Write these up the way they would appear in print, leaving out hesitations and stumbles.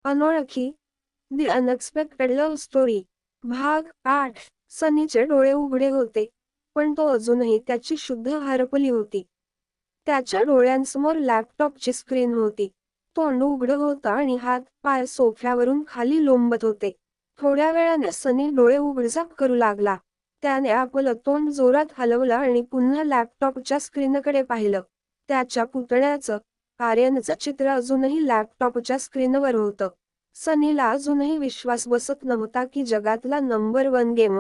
अनोळखी दी unexpected love story भाग 8. सनीचे डोळे उघडे होते, पण तो अजूनही त्याची शुद्ध हरपली होती. त्याच्या डोळ्यांसमोर लॅपटॉपची स्क्रीन होती. तोंड उघडं होतं आणि हात पाय सोफ्यावरून खाली लोंबत होते. थोड्या वेळाने सनी डोळे उघडझाप करू लागला. त्याने आपलं तोंड जोरात हलवलं आणि पुन्हा लॅपटॉपच्या स्क्रीनकडे पाहिलं. त्याच्या पुतण्याचं, आर्यनचं चित्र अजूनही लॅपटॉपच्या स्क्रीनवर होतं. सनीला अजूनही विश्वास बसत नव्हता की जगातला नंबर 1 गेम,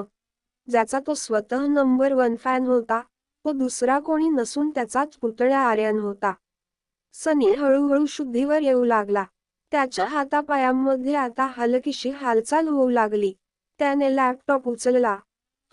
ज्याचा तो स्वतः नंबर 1 फॅन होता, तो दुसरा कोणी नसून त्याचाच पुतळा आर्यन होता. सनी हळूहळू शुद्धीवर येऊ लागला. त्याच्या हातापायांमध्ये आता हलकीशी हालचाल होऊ लागली. त्याने लॅपटॉप उचलला,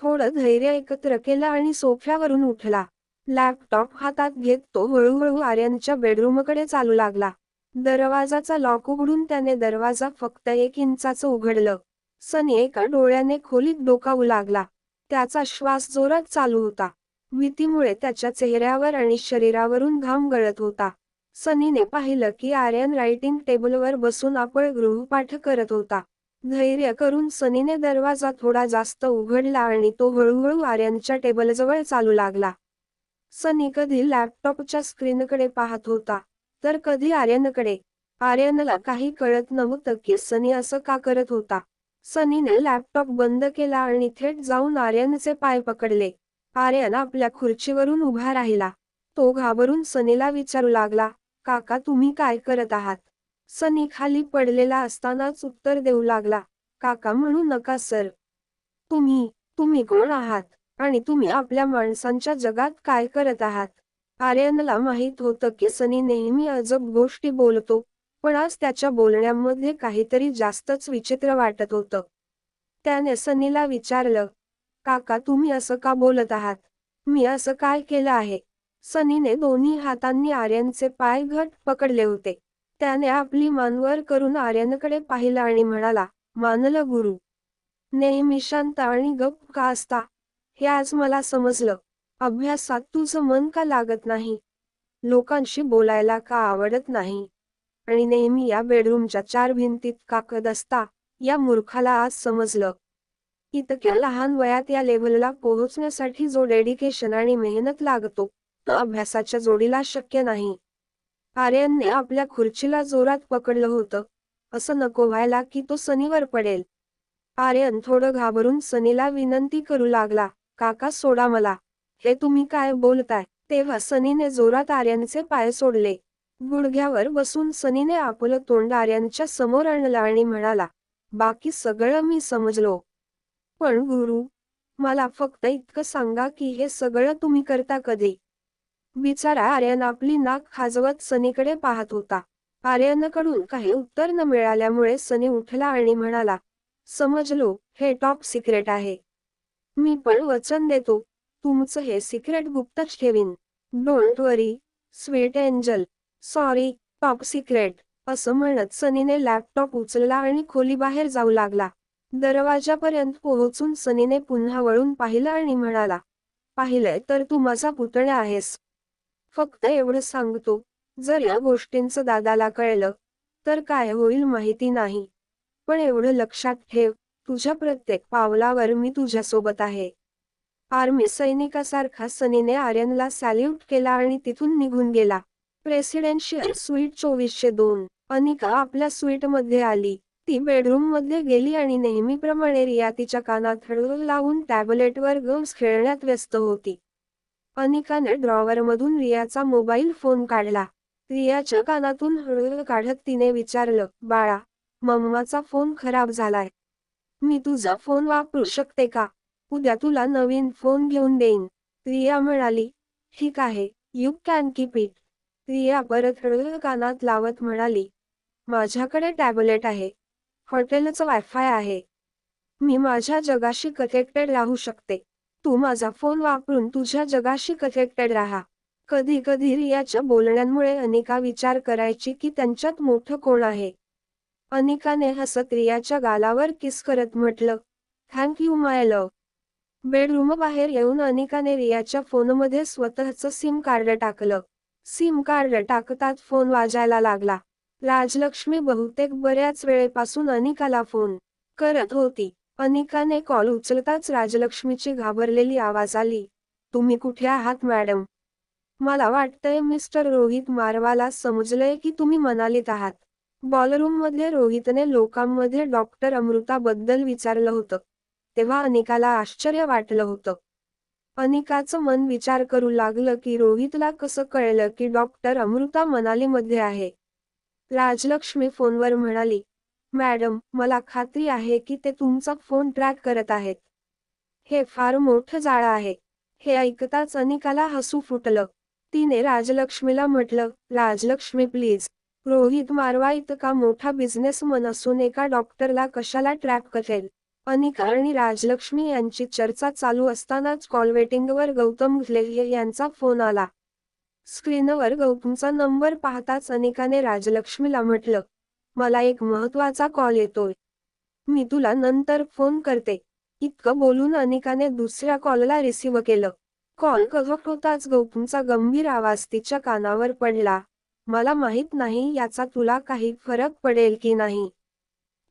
थोडं धैर्य एकत्र केलं आणि सोफ्यावरून उठला. लॅपटॉप हातात घेत तो हळूहळू आर्यनच्या बेडरूमकडे चालू लागला. दरवाजाचा लॉक उघडून त्याने दरवाजा फक्त 1 इंचाचं उघडलं. सनी एका डोळ्याने खोलीत डोकावू लागला. त्याचा श्वास जोरात चालू होता. भीतीमुळे त्याच्या चेहऱ्यावर आणि शरीरावरून घाम गळत होता. सनीने पाहिलं की आर्यन रायटिंग टेबलवर बसून आपलं गृहपाठ करत होता. धैर्य करून सनीने दरवाजा थोडा जास्त उघडला आणि तो हळूहळू आर्यनच्या टेबलजवळ चालू लागला. सनी कधी लॅपटॉपच्या स्क्रीनकडे पाहत होता, तर कधी आर्यनकडे. आर्यनला काही कळत नव्हतं की सनी असं का करत होता. सनीने लॅपटॉप बंद केला आणि थेट जाऊन आर्यनचे पाय पकडले. आर्यन आपल्या खुर्चीवरून उभा राहिला. तो घाबरून सनीला विचारू लागला, काका तुम्ही काय करत आहात? सनी खाली पडलेला असतानाच उत्तर देऊ लागला, काका म्हणू नका सर. तुम्ही, तुम्ही कोण आहात? आणि तुम्ही आपल्या माणसांच्या जगात काय करत आहात? आर्यनला माहित होतं की सनी नेहमी अजब गोष्टी बोलतो, पण आज त्याच्या बोलण्यामध्ये काहीतरी जास्तच विचित्र वाटत होतं. त्याने सनीला विचारलं, काका तुम्ही असं का बोलत आहात? मी असं काय केलं आहे? सनीने दोन्ही हातांनी आर्यनचे पाय घट्ट पकडले होते. त्याने आपली मान वर करून आर्यनकडे पाहिलं आणि म्हणाला, मानलं गुरु. नेहमी शांत आणि गप्प का असता? हे आज मला समजलं. अभ्यासात तुझं मन का लागत नाही? लोकांशी बोलायला का आवडत नाही? आणि नेहमी या बेडरूमच्या 4 भिंतीत का असता? या मूर्खाला आज समजलं. इतक्या लहान वयात या लेव्हलला पोहोचण्यासाठी जो डेडिकेशन आणि मेहनत लागतो, तो अभ्यासाच्या जोडीला शक्य नाही. आर्यनने आपल्या खुर्चीला जोरात पकडलं होतं. असं नको व्हायला की तो सनीवर पडेल. आर्यन थोडं घाबरून सनीला विनंती करू लागला, काका सोडा मला. हे तुम्ही काय बोलताय? तेव्हा सनीने जोरात आर्यनचे पाय सोडले. गुडघ्यावर बसून सनीने आपलं तोंड आर्यनच्या समोर आणलं आणि म्हणाला, बाकी सगळं मी समजलो. पण गुरु, मला फक्त इतकं सांगा की हे सगळं तुम्ही करता कधी? बिचारा आर्यन आपली नाक खाजवत सनीकडे पाहत होता. आर्यनकडून काही उत्तर न मिळाल्यामुळे सनी उठला आणि म्हणाला, समजलो, हे टॉप सिक्रेट आहे. मी पण वचन देतो, तुमचं हे सिक्रेट गुप्तच ठेवीन. Don't worry, sweet angel. Sorry, top secret. असं म्हणत सनीने लॅपटॉप उचलला आणि खोलीबाहेर जाऊ लागला. दरवाजापर्यंत पोहोचून सनीने पुन्हा वळून पाहिलं आणि म्हणाला, पाहिलंय तर तू माझा पुतण्या आहेस. फक्त एवढं सांगतो, जर या गोष्टींचं दादाला कळलं, तर काय होईल माहिती नाही. पण एवढं लक्षात ठेव, तुझ्या प्रत्येक पावलावर मी तुझ्यासोबत आहे. आर्मी सैनिकासारखा सनीने आर्यनला सॅल्यूट केला आणि तिथून निघून गेला. Presidential sweet 2402. अनिका आपल्या स्वीटमध्ये आली. ती बेडरूममध्ये गेली आणि नेहमीप्रमाणे रिया तिच्या कानात हळू लावून टॅबलेटवर गेम्स खेळण्यात व्यस्त होती. अनिकाने ड्रॉवरमधून रियाचा मोबाईल फोन काढला. रियाच्या कानातून हळू काढत तिने विचारलं, बाळा, मम्माचा फोन खराब झालाय. मी तुझा फोन वापरू शकते का? उद्या तुला नवीन फोन घेऊन देईन. रिया म्हणाली, ठीक आहे, you can keep it. Riya परत हळू कानात लावत म्हणाली, माझ्याकडे टॅबलेट आहे. हॉटेलचं वायफाय आहे. मी माझ्या जगाशी कनेक्टेड राहू शकते. तू माझा फोन वापरून तुझ्या जगाशी कनेक्टेड राहा. कधी कधी रियाच्या बोलण्यांमुळे अनिका विचार करायची की त्यांच्यात मोठं कोण आहे. अनिकाने हसत रियाच्या गालावर किस करत म्हटलं, thank you my love. Bedroom बाहेर येऊन अनिकाने रियाच्या फोनमध्ये स्वतःचं सिम कार्ड टाकलं. सिम कार्ड टाकताच फोन वाजायला लागला. राजलक्ष्मी बहुतेक बऱ्याच वेळेपासून अनिकाला फोन करत होती. अनिकाने कॉल उचलताच राजलक्ष्मीची घाबरलेली आवाज आली. तुम्ही कुठे आहात मॅडम? मला वाटतंय मिस्टर रोहित मारवाला समजलंय की तुम्ही मनालीत आहात. बॉलरूममध्ये रोहितने लोकांमध्ये डॉक्टर अमृताबद्दल विचारलं होतं. तेव्हा अनिकाला आश्चर्य वाटलं होतं. अनिकाचं मन विचार करू लागलं की रोहितला कसं कळलं की डॉक्टर अमृता मनालीमध्ये आहे. राजलक्ष्मी फोनवर म्हणाली, मॅडम, मला खात्री आहे की ते तुमचा फोन ट्रॅक करत आहेत. हे फार मोठं जाळं आहे. हे ऐकताच अनिकाला हसू फुटलं. तिने राजलक्ष्मीला म्हटलं, राजलक्ष्मी प्लीज, रोहित मारवा इतका मोठा बिझनेसमन असून एका डॉक्टरला कशाला ट्रॅक करेल? अनिका आणि राजलक्ष्मी यांची चर्चा चालू असतानाच कॉल वेटिंगवर गौतम घुलेले यांचा फोन आला. स्क्रीनवर गौतमचा नंबर पाहताच अनिकाने राजलक्ष्मीला म्हटलं, मला एक महत्त्वाचा कॉल येतोय. मी तुला नंतर फोन करते. इतकं बोलून अनिकाने दुसऱ्या कॉलला रिसीव्ह केलं. कॉल कट होताच गौतमचा गंभीर आवाज तिच्या कानावर पडला. मला माहित नाही याचा तुला काही फरक पडेल की नाही.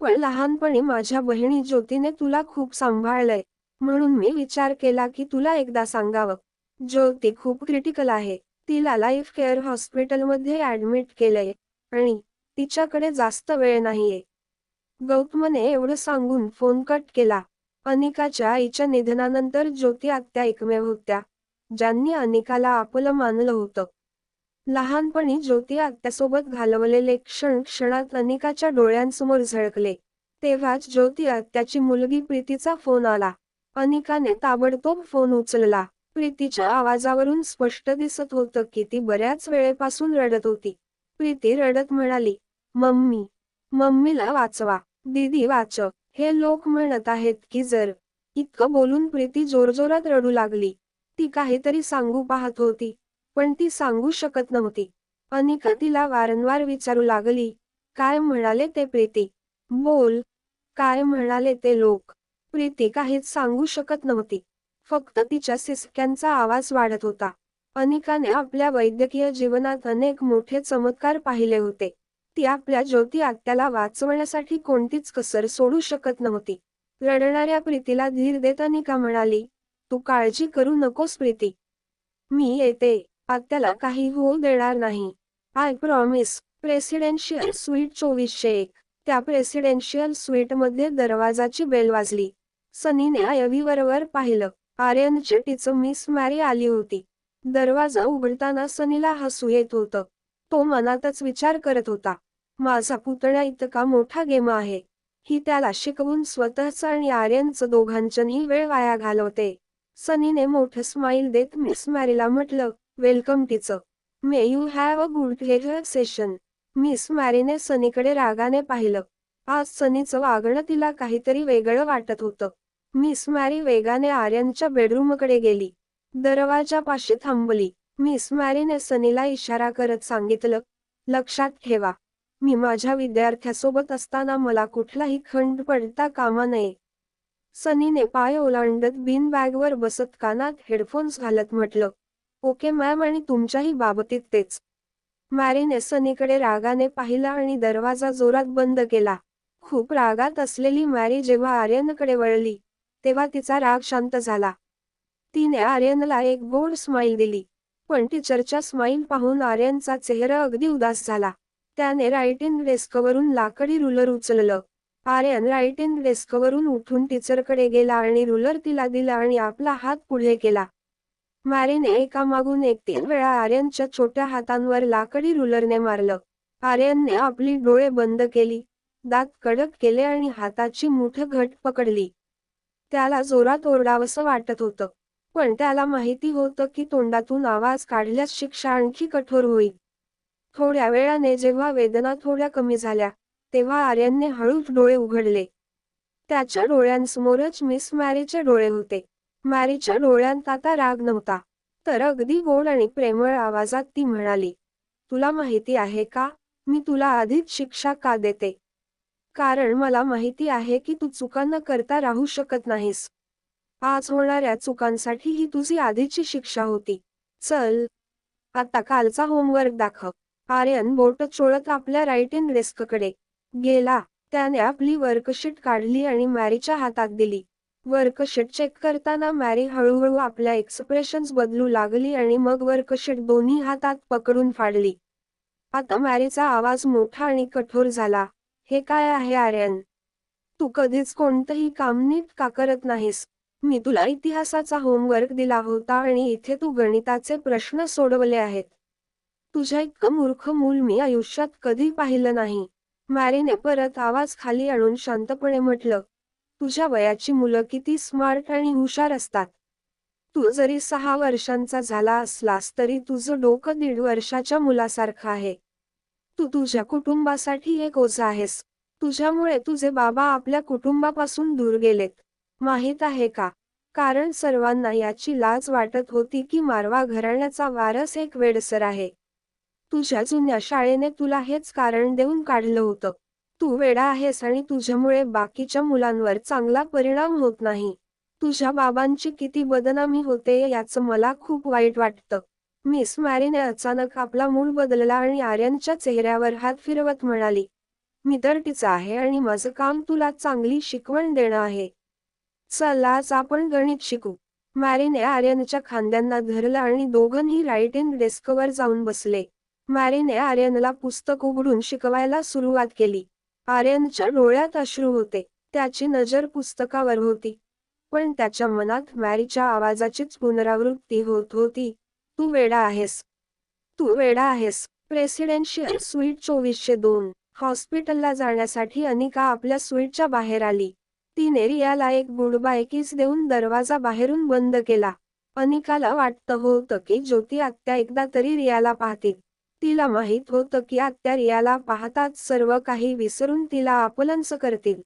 पण लहानपणी माझ्या बहिणी ज्योतीने तुला खूप सांभाळलंय. म्हणून मी विचार केला की तुला एकदा सांगावं. ज्योती खूप क्रिटिकल आहे. तिला लाईफ केअर हॉस्पिटलमध्ये ऍडमिट केलंय आणि तिच्याकडे जास्त वेळ नाहीये. गौतमने एवढं सांगून फोन कट केला. अनिकाच्या आईच्या निधनानंतर ज्योती आत्या एकमेव होत्या ज्यांनी अनिकाला आपलं मानलं होतं. लहानपणी ज्योती आत्यासोबत घालवलेले क्षण क्षणात अनिकाच्या डोळ्यांसमोर झळकले. तेव्हाच ज्योती आत्याची मुलगी प्रीतीचा फोन आला. अनिकाने ताबडतोब फोन उचलला. प्रीतीच्या आवाजावरून स्पष्ट दिसत होतं की ती बऱ्याच वेळेपासून रडत होती. प्रीती रडत म्हणाली, मम्मी, मम्मीला वाचवा, दीदी वाचव, हे लोक म्हणत आहेत की जर. इतकं बोलून प्रीती जोरजोरात रडू लागली. ती काहीतरी सांगू पाहत होती, पण ती सांगू शकत नव्हती. अनिका तिला वारंवार विचारू लागली, काय म्हणाले ते प्रीती? बोल, काय म्हणाले ते लोक? प्रीती काहीच सांगू शकत नव्हती. फक्त तिच्या सिसक्यांचा आवाज वाढत होता. अनिकाने आपल्या वैद्यकीय जीवनात अनेक मोठे चमत्कार पाहिले होते. ती आपल्या ज्योती आत्याला वाचवण्यासाठी कोणतीच कसर सोडू शकत नव्हती. रडणाऱ्या प्रीतीला धीर देत अनिका म्हणाली, तू काळजी करू नकोस प्रीती. मी येते. आत्याला काही होऊ देणार नाही. I promise. Presidential sweet 2401. त्या प्रेसिडेन्शियल स्वीटमध्ये दरवाजाची बेल वाजली. सनीने आयवीवरवर पाहिलं. आर्यन चिटीचं मिस मॅरी आली होती. दरवाजा उघडताना सनीला हसू येत होतं. तो मनातच विचार करत होता, माझा पुतण्या इतका मोठा गेम आहे. ही त्याला शिकवून स्वतःच आणि आर्यनचं दोघांचंही वेळ वाया घालवते. सनीने मोठं स्माईल देत मिस मॅरीला म्हटलं, welcome teacher. May you have a good session. Miss मॅरीने सनीकडे रागाने पाहिलं. आज सनीचं वागणं तिला काहीतरी वेगळं वाटत होतं. मिस मॅरी वेगाने आर्यनच्या बेडरूमकडे गेली. दरवाजापाशी थांबली. मिस मॅरीने सनीला इशारा करत सांगितलं, लक्षात ठेवा, मी माझ्या विद्यार्थ्यासोबत असताना मला कुठलाही खंड पडता कामा नये. सनीने पाय ओलांडत बीन बॅगवर बसत कानात हेडफोन्स घालत म्हटलं, ओके मॅम, आणि तुमच्याही बाबतीत तेच. मॅरीने सनीकडे रागाने पाहिला आणि दरवाजा जोरात बंद केला. खूप रागात असलेली मॅरी जेव्हा आर्यनकडे वळली, तेव्हा तिचा राग शांत झाला. तिने आर्यनला एक गोड स्माईल दिली. पण टीचरच्या स्माईल पाहून आर्यनचा चेहरा अगदी उदास झाला. त्याने रायटिंग डेस्कवरून लाकडी रुलर उचललं. आर्यन रायटिंग डेस्कवरून उठून टीचरकडे गेला आणि रुलर तिला दिला आणि आपला हात पुढे केला. मॅरीने एकामागून एक 3 वेळा आर्यनच्या छोट्या हातांवर लाकडी रुलरने मारलं. आर्यनने आपली डोळे बंद केली, दात कडक केले आणि हाताची मुठ घट्ट पकडली. त्याला जोरात ओरडावंसं वाटत होतं. पण त्याला माहिती होतं की तोंडातून आवाज काढल्यास शिक्षा आणखी कठोर होईल. थोड्या वेळाने जेव्हा वेदना थोड्या कमी झाल्या, तेव्हा आर्यनने हळूच डोळे उघडले. त्याच्या डोळ्यांसमोरच मिस मॅरीचे डोळे होते. मॅरीच्या डोळ्यांत आता राग नव्हता, तर अगदी गोड आणि प्रेमळ आवाजात ती म्हणाली, तुला माहिती आहे का, मी तुला आधीच शिक्षा का देते? कारण मला माहिती आहे की तू चुका न करता राहू शकत नाहीस. आज होणाऱ्या चुकांसाठी ही तुझी आधीची शिक्षा होती. चल, आता कालचा होमवर्क दाखव. आर्यन बोट चोळत आपल्या रायटिंग डेस्ककडे गेला. त्याने आपली वर्कशीट काढली आणि मॅरीच्या हातात दिली. वर्कशीट चेक करताना मॅरी हळूहळू आपल्या एक्सप्रेशन्स बदलू लागली आणि मग वर्कशीट दोन्ही हातात पकडून फाडली. आता मॅरीचा आवाज मोठा आणि कठोर झाला. हे काय आहे आर्यन? तू कधीच कोणतंही काम नीट का करत नाहीस? मी तुला इतिहासाचा होमवर्क दिला होता आणि इथे तू गणिताचे प्रश्न सोडवले आहेत. तुझ्या इतकं मूर्ख मूल मी आयुष्यात कधी पाहिलं नाही. मॅरीने परत आवाज खाली आणून शांतपणे म्हटलं, तुझ्या वयाची मुलं किती स्मार्ट आणि हुशार असतात. तू जरी 6 वर्षांचा झाला असलास तरी तुझं डोकं 1.5 वर्षाच्या मुलासारखं आहे. तू तुझ्या कुटुंबासाठी एक ओझं आहेस. तुझ्यामुळे तुझे बाबा आपल्या कुटुंबापासून दूर गेलेत. माहीत आहे का? कारण सर्वांना याची लाज वाटत होती की मारवा घराण्याचा वारस एक वेडसर आहे. तुझ्या जुन्या शाळेने तुला हेच कारण देऊन काढलं होतं. तू वेडा आहेस आणि तुझ्यामुळे बाकीच्या मुलांवर चांगला परिणाम होत नाही. तुझ्या बाबांची किती बदनामी होते याचं मला खूप वाईट वाटतं. मिस मॅरीने अचानक आपला मूड बदलला आणि आर्यनच्या चेहऱ्यावर हात फिरवत म्हणाली, मी तर तिचा आहे आणि माझं काम तुला चांगली शिकवण देणं आहे. चल आज आपण गणित शिकू. मॅरीने आर्यनच्या खांद्यांना धरलं आणि दोघंही रायटिंग डेस्कवर जाऊन बसले. मॅरीने आर्यनला पुस्तक उघडून शिकवायला सुरुवात केली. आर्यनच्या डोळ्यात अश्रू होते. त्याची नजर पुस्तकावर होती. पण त्याच्या मनात मॅरीच्या आवाजाचीच पुनरावृत्ती होत होती. तू वेडा आहेस. तू वेडा आहेस. Presidential sweet 2402. हॉस्पिटलला जाण्यासाठी अनिका आपल्या स्वीटच्या बाहेर आली. तिने रियाला एक गुड बाय किस देऊन दरवाजा बाहेरून बंद केला. अनिकाला वाटतं होतं की ज्योती आत्या एकदा तरी रियाला पाहतील. तिला माहीत होतं की आत्या रियाला पाहताच सर्व काही विसरून तिला आपुलंसं करतील.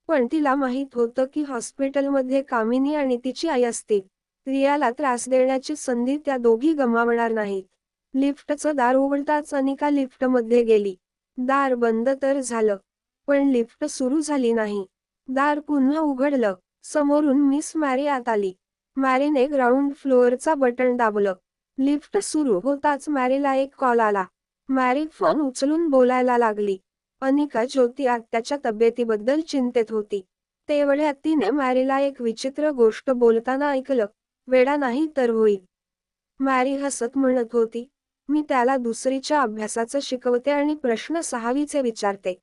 पण तिला माहीत होतं की हॉस्पिटलमध्ये कामिनी आणि तिची आई असतील. रियाला त्रास देण्याची संधी त्या दोघी गमावणार नाहीत. लिफ्टचं दार उघडताच अनिका लिफ्टमध्ये गेली. दार बंद तर झालं, पण लिफ्ट सुरू झाली नाही. दार पुन्हा उघडलं. समोरून मिस मॅरी आत आली. मॅरीने ग्राउंड फ्लोअरचा बटन दाबलं. लिफ्ट सुरू होताच मॅरीला एक कॉल आला. मॅरी फोन उचलून बोलायला लागली. अनिका ज्योती आत्याच्या तब्येतीबद्दल चिंतेत होती. तेवढ्यात तिने मॅरीला एक विचित्र गोष्ट बोलताना ऐकलं. वेडा नाही तर होईल. मॅरी हसत म्हणत होती, मी त्याला दुसरीच्या अभ्यासाचं शिकवते आणि प्रश्न 6वीचे विचारते.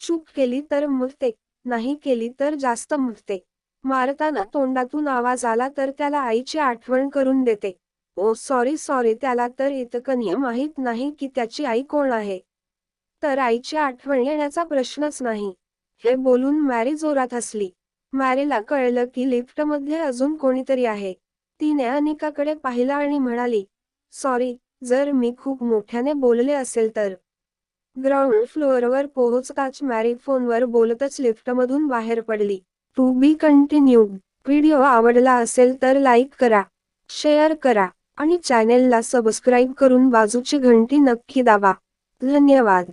चूक केली तर मुतते, नाही केली तर जास्त मुतते. मारताना तोंडातून आवाज आला तर त्याला आईची आठवण करून देते. ओ सॉरी त्याला तर इतकंही माहीत नाही की त्याची आई कोण आहे. तर आईची आठवण येण्याचा प्रश्नच नाही. हे बोलून मॅरी जोरात हसली. मॅरीला कळलं की लिफ्टमध्ये अजून कोणीतरी आहे. तिने अनिकाकडे पाहिलं आणि म्हणाली, सॉरी, जर मी खूप मोठ्याने बोलले असेल तर. ग्राउंड फ्लोअरवर पोहोचताच मॅरी फोनवर बोलतच लिफ्टमधून बाहेर पडली. To be continued. व्हिडिओ आवडला असेल तर लाईक करा, शेअर करा आणि चॅनेलला सबस्क्राईब करून बाजूची घंटी नक्की दाबा. धन्यवाद.